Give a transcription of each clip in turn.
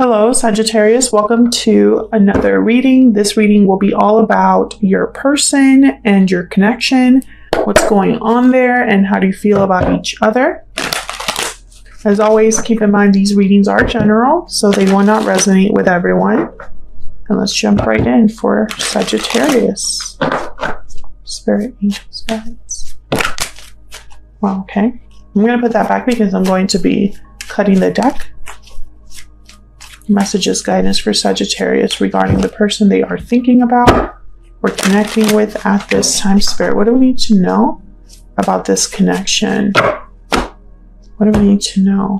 Hello, Sagittarius. Welcome to another reading. This reading will be all about your person and your connection, what's going on there, and how do you feel about each other. As always, keep in mind these readings are general, so they will not resonate with everyone. And let's jump right in for Sagittarius. Spirit, angels, guides. Well, okay. I'm going to put that back because I'm going to be cutting the deck. Messages, guidance for Sagittarius regarding the person they are thinking about or connecting with at this time. Spirit, what do we need to know about this connection? What do we need to know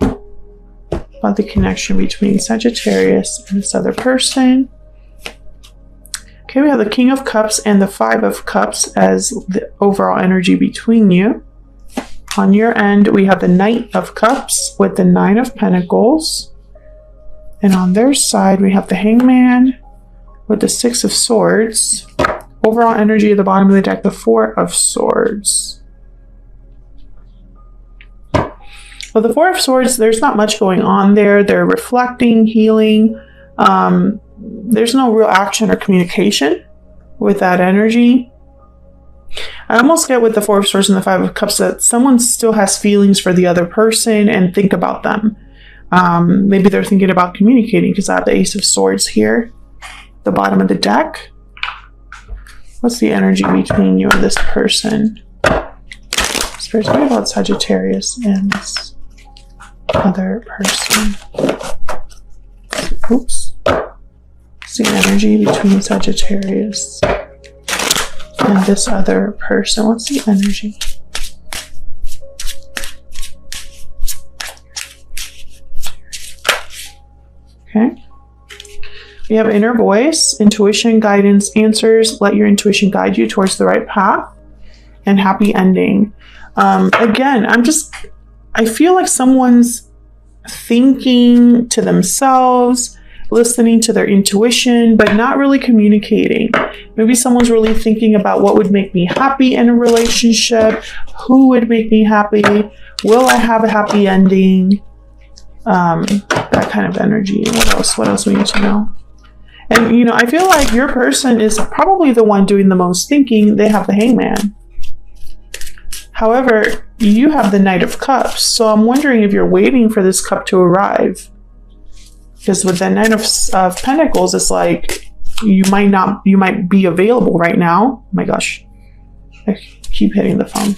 about the connection between Sagittarius and this other person? Okay, we have the King of Cups and the Five of Cups as the overall energy between you. On your end, we have the Knight of Cups with the Nine of Pentacles. And on their side, we have the Hangman with the Six of Swords. Overall energy at the bottom of the deck, the Four of Swords. Well, the Four of Swords, there's not much going on there. They're reflecting, healing. There's no real action or communication with that energy. I almost get with the Four of Swords and the Five of Cups that someone still has feelings for the other person and think about them. Maybe they're thinking about communicating because I have the Ace of Swords here, the bottom of the deck. What's the energy between you and this person? Spirit, what about Sagittarius and this other person? Oops. What's the energy between Sagittarius and this other person? What's the energy? Okay. We have inner voice, intuition, guidance, answers. Let your intuition guide you towards the right path, and happy ending. Again, I feel like someone's thinking to themselves, listening to their intuition, but not really communicating. Maybe someone's really thinking about what would make me happy in a relationship, who would make me happy, will I have a happy ending? That kind of energy. What else we need to know? And you know, I feel like your person is probably the one doing the most thinking. They have the Hangman. However, you have the Knight of Cups, so I'm wondering if you're waiting for this cup to arrive, because with the Nine of Pentacles, it's like you might be available right now. Oh my gosh, I keep hitting the phone.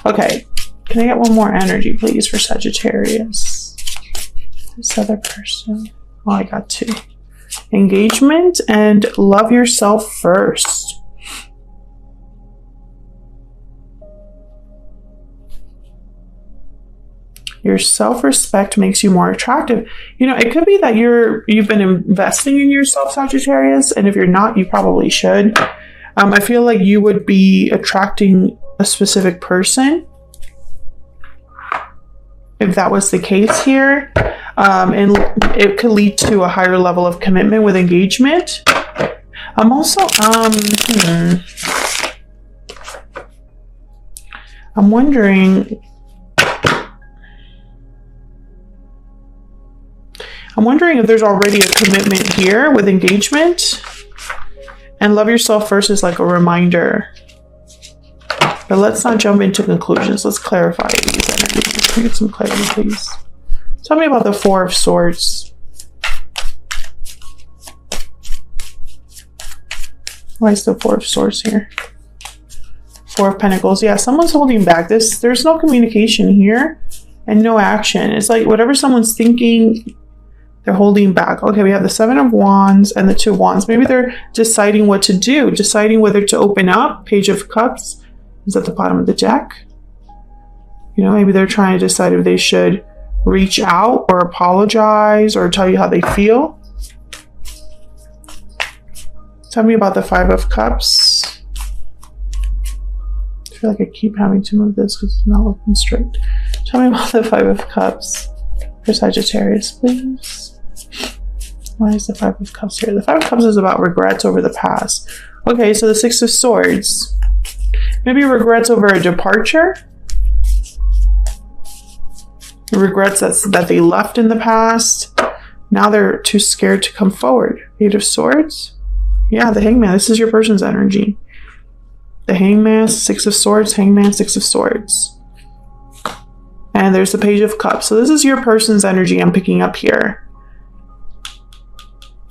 Okay, can I get one more energy please for Sagittarius? This other person. Oh, I got two. Engagement and love yourself first. Your self-respect makes you more attractive. You know, it could be that you've been investing in yourself, Sagittarius, and if you're not, you probably should. I feel like you would be attracting a specific person if that was the case here. And it could lead to a higher level of commitment with engagement. I'm also, I'm wondering if there's already a commitment here with engagement. And love yourself first is like a reminder. But let's not jump into conclusions. Let's clarify these energies. Can we get some clarity, please? Tell me about the Four of Swords. Why is the Four of Swords here? Four of Pentacles. Yeah, someone's holding back. There's no communication here and no action. It's like whatever someone's thinking, they're holding back. Okay, we have the Seven of Wands and the Two of Wands. Maybe they're deciding what to do, deciding whether to open up. Page of Cups is at the bottom of the deck. You know, maybe they're trying to decide if they should reach out or apologize or tell you how they feel. Tell me about the Five of Cups. I feel like I keep having to move this because it's not looking straight. Tell me about the Five of Cups for Sagittarius, please. Why is the Five of Cups here? The Five of Cups is about regrets over the past. Okay, so the Six of Swords. Maybe regrets over a departure. Regrets that they left in the past. Now they're too scared to come forward. Eight of Swords. Yeah, the Hangman. This is your person's energy. The Hangman, Six of Swords, Hangman, Six of Swords. And there's the Page of Cups. So this is your person's energy I'm picking up here.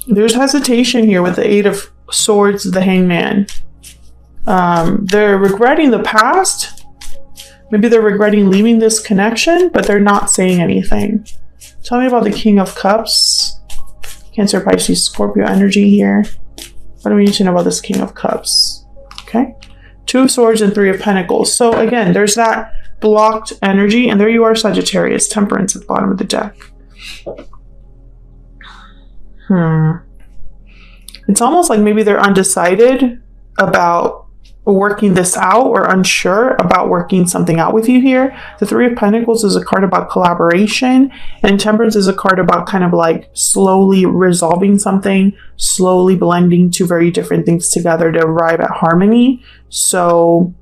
There's hesitation here with the Eight of Swords, the Hangman. They're regretting the past. Maybe they're regretting leaving this connection, but they're not saying anything. Tell me about the King of Cups. Cancer, Pisces, Scorpio energy here. What do we need to know about this King of Cups? Okay. Two of Swords and Three of Pentacles. So again, there's that blocked energy. And there you are, Sagittarius. Temperance at the bottom of the deck. It's almost like maybe they're undecided about working this out or unsure about working something out with you here. The Three of Pentacles is a card about collaboration, and Temperance is a card about kind of like slowly resolving something, slowly blending two very different things together to arrive at harmony. So,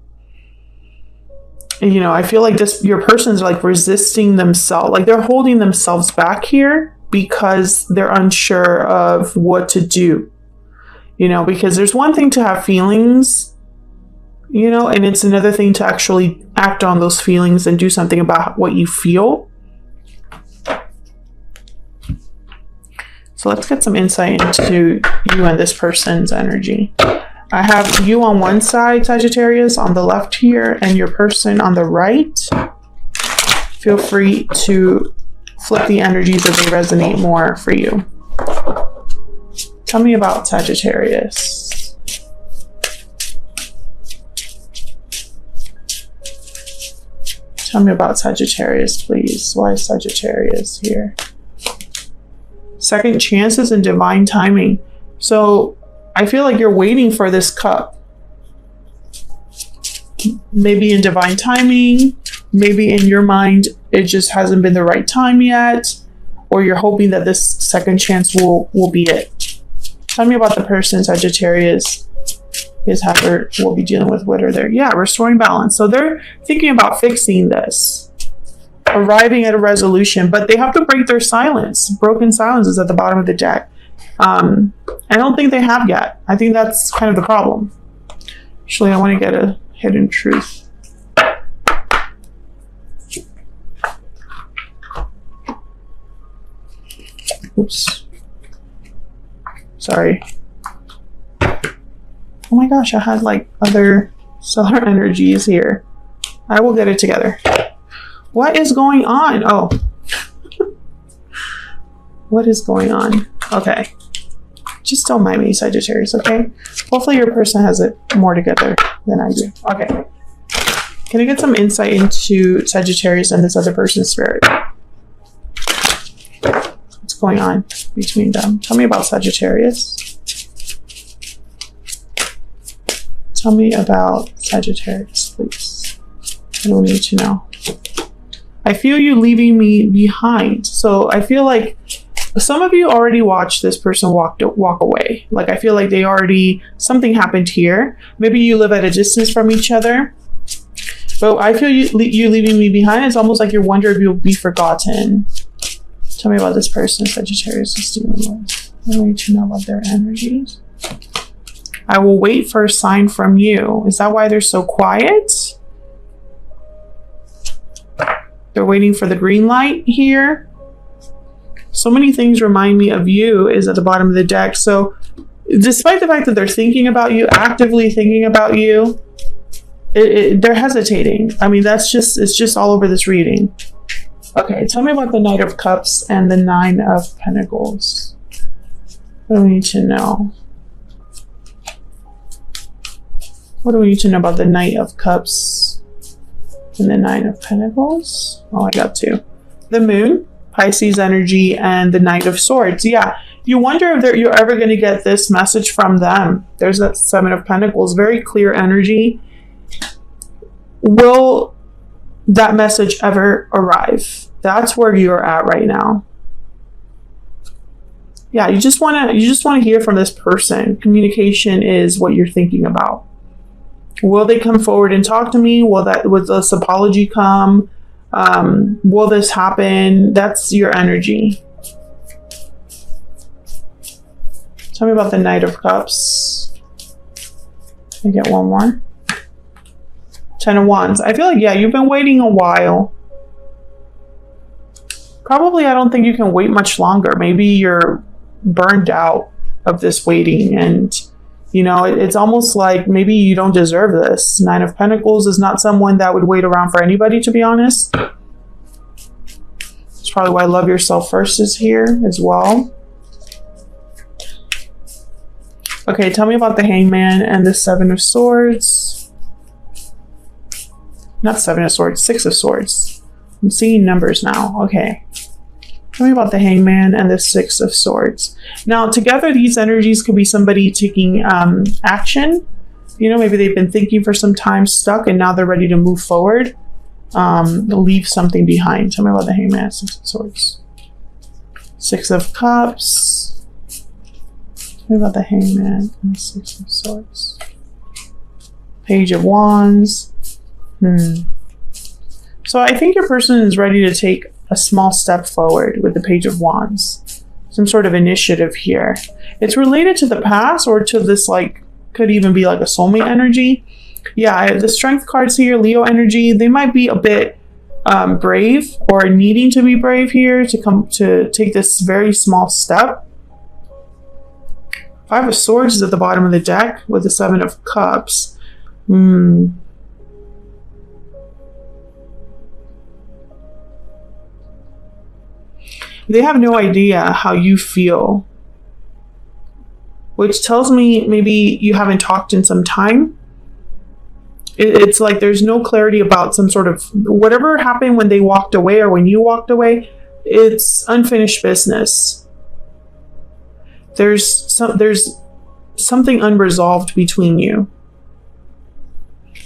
you know, I feel like your person's like resisting themselves, like they're holding themselves back here because they're unsure of what to do. You know, because there's one thing to have feelings, you know, and it's another thing to actually act on those feelings and do something about what you feel. So let's get some insight into you and this person's energy. I have you on one side, Sagittarius, on the left here, and your person on the right. Feel free to flip the energies if they resonate more for you. Tell me about Sagittarius. Tell me about Sagittarius, please. Why is Sagittarius here? Second chances and divine timing. So I feel like you're waiting for this cup. Maybe in divine timing. Maybe in your mind, it just hasn't been the right time yet. Or you're hoping that this second chance will be it. Tell me about the person Sagittarius will be dealing with. What are they? Yeah, restoring balance. So they're thinking about fixing this, arriving at a resolution, but they have to break their silence. Broken silence is at the bottom of the deck. I don't think they have yet. I think that's kind of the problem. Actually, I want to get a hidden truth. Oops. Sorry. Oh my gosh, I had like other stellar energies here. I will get it together. What is going on? Oh. What is going on? Okay. Just don't mind me, Sagittarius, okay? Hopefully your person has it more together than I do. Okay. Can I get some insight into Sagittarius and this other person's spirit? What's going on between them? Tell me about Sagittarius. Tell me about Sagittarius, please. I don't need to know. I feel you leaving me behind. So I feel like some of you already watched this person walk away. Like I feel like they already, something happened here. Maybe you live at a distance from each other. But I feel you leaving me behind. It's almost like you're wondering if you'll be forgotten. Tell me about this person Sagittarius is dealing with. I need to know about their energies. I will wait for a sign from you. Is that why they're so quiet? They're waiting for the green light here. So many things remind me of you is at the bottom of the deck. So despite the fact that they're thinking about you, actively thinking about you, they're hesitating. I mean, it's just all over this reading. Okay, tell me about the Knight of Cups and the Nine of Pentacles. What do we need to know? What do we need to know about the Knight of Cups and the Nine of Pentacles? Oh, I got two. The Moon, Pisces energy, and the Knight of Swords. Yeah, you wonder if you're ever going to get this message from them. There's that Seven of Pentacles, very clear energy. Will that message ever arrive? That's where you're at right now. Yeah, you just want to hear from this person. Communication is what you're thinking about. Will they come forward and talk to me? Will this apology come? Will this happen? That's your energy. Tell me about the Knight of Cups. I get one more. 10 of Wands. I feel like, yeah, you've been waiting a while. Probably, I don't think you can wait much longer. Maybe you're burned out of this waiting, and you know, it's almost like maybe you don't deserve this. 9 of Pentacles is not someone that would wait around for anybody, to be honest. That's probably why Love Yourself First is here as well. Okay, tell me about the Hangman and the 7 of Swords. Not 7 of Swords, 6 of Swords. I'm seeing numbers now. Okay. Tell me about the Hangman and the 6 of Swords. Now, together, these energies could be somebody taking action. You know, maybe they've been thinking for some time, stuck, and now they're ready to move forward. Leave something behind. Tell me about the Hangman, 6 of Swords. 6 of Cups. Tell me about the Hangman and the 6 of Swords. Page of Wands. So I think your person is ready to take a small step forward with the Page of Wands. Some sort of initiative here. It's related to the past or to this, like, could even be like a soulmate energy. Yeah, the Strength cards here, Leo energy, they might be a bit brave or needing to be brave here to take this very small step. 5 of Swords is at the bottom of the deck with the 7 of Cups. They have no idea how you feel, which tells me maybe you haven't talked in some time. It's like there's no clarity about some sort of whatever happened when they walked away or when you walked away. It's unfinished business. There's something unresolved between you.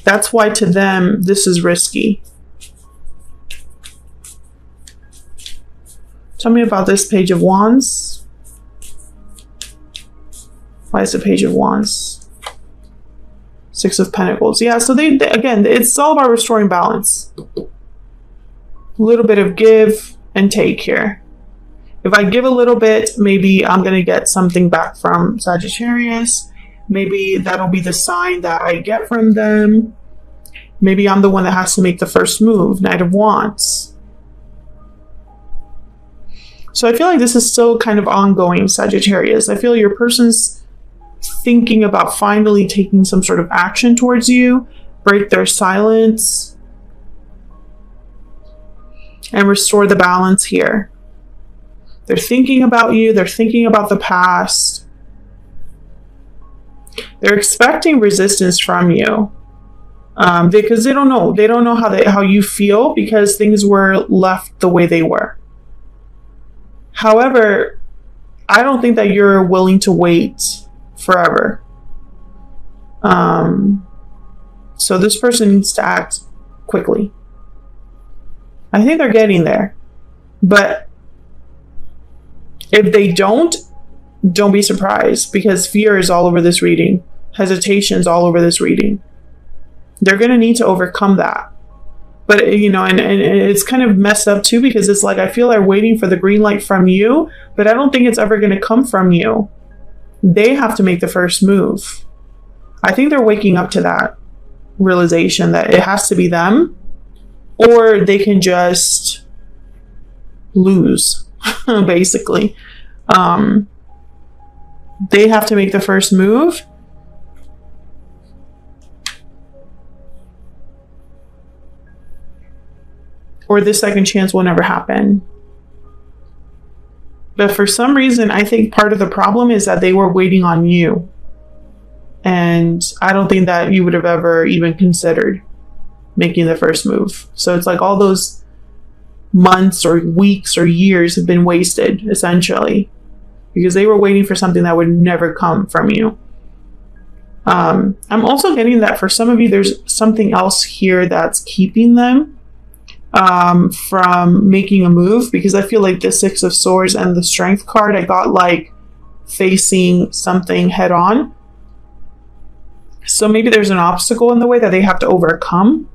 That's why to them this is risky. Tell me about this Page of Wands. Why is the Page of Wands? 6 of Pentacles. Yeah, so they again, it's all about restoring balance. A little bit of give and take here. If I give a little bit, maybe I'm going to get something back from Sagittarius. Maybe that'll be the sign that I get from them. Maybe I'm the one that has to make the first move. Knight of Wands. So I feel like this is still kind of ongoing, Sagittarius. I feel your person's thinking about finally taking some sort of action towards you, break their silence, and restore the balance here. They're thinking about you. They're thinking about the past. They're expecting resistance from you because they don't know. They don't know how you feel because things were left the way they were. However, I don't think that you're willing to wait forever. So this person needs to act quickly. I think they're getting there. But if they don't be surprised because fear is all over this reading. Hesitation is all over this reading. They're going to need to overcome that. But, you know, and it's kind of messed up too because it's like I feel they're waiting for the green light from you, but I don't think it's ever going to come from you. They have to make the first move. I think they're waking up to that realization that it has to be them or they can just lose, basically. They have to make the first move. Or the second chance will never happen. But for some reason, I think part of the problem is that they were waiting on you. And I don't think that you would have ever even considered making the first move. So it's like all those months or weeks or years have been wasted, essentially. Because they were waiting for something that would never come from you. I'm also getting that for some of you, there's something else here that's keeping them from making a move, because I feel like the 6 of Swords and the Strength card, I got like facing something head on. So maybe there's an obstacle in the way that they have to overcome.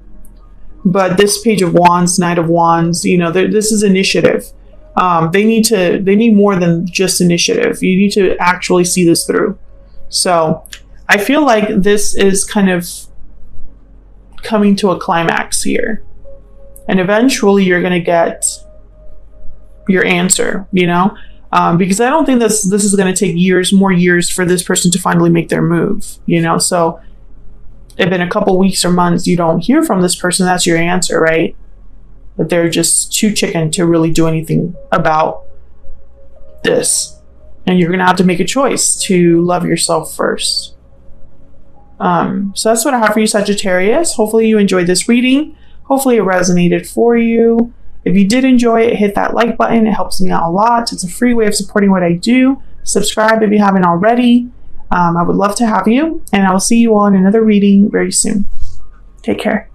But this Page of Wands, Knight of Wands, you know, this is initiative. They need more than just initiative. You need to actually see this through. So I feel like this is kind of coming to a climax here. And eventually you're going to get your answer, you know? Because I don't think this is going to take more years for this person to finally make their move, you know? So if in a couple weeks or months you don't hear from this person, that's your answer, right? But they're just too chicken to really do anything about this. And you're going to have to make a choice to love yourself first. So that's what I have for you, Sagittarius. Hopefully you enjoyed this reading. Hopefully it resonated for you. If you did enjoy it, hit that like button. It helps me out a lot. It's a free way of supporting what I do. Subscribe if you haven't already. I would love to have you. And I will see you all in another reading very soon. Take care.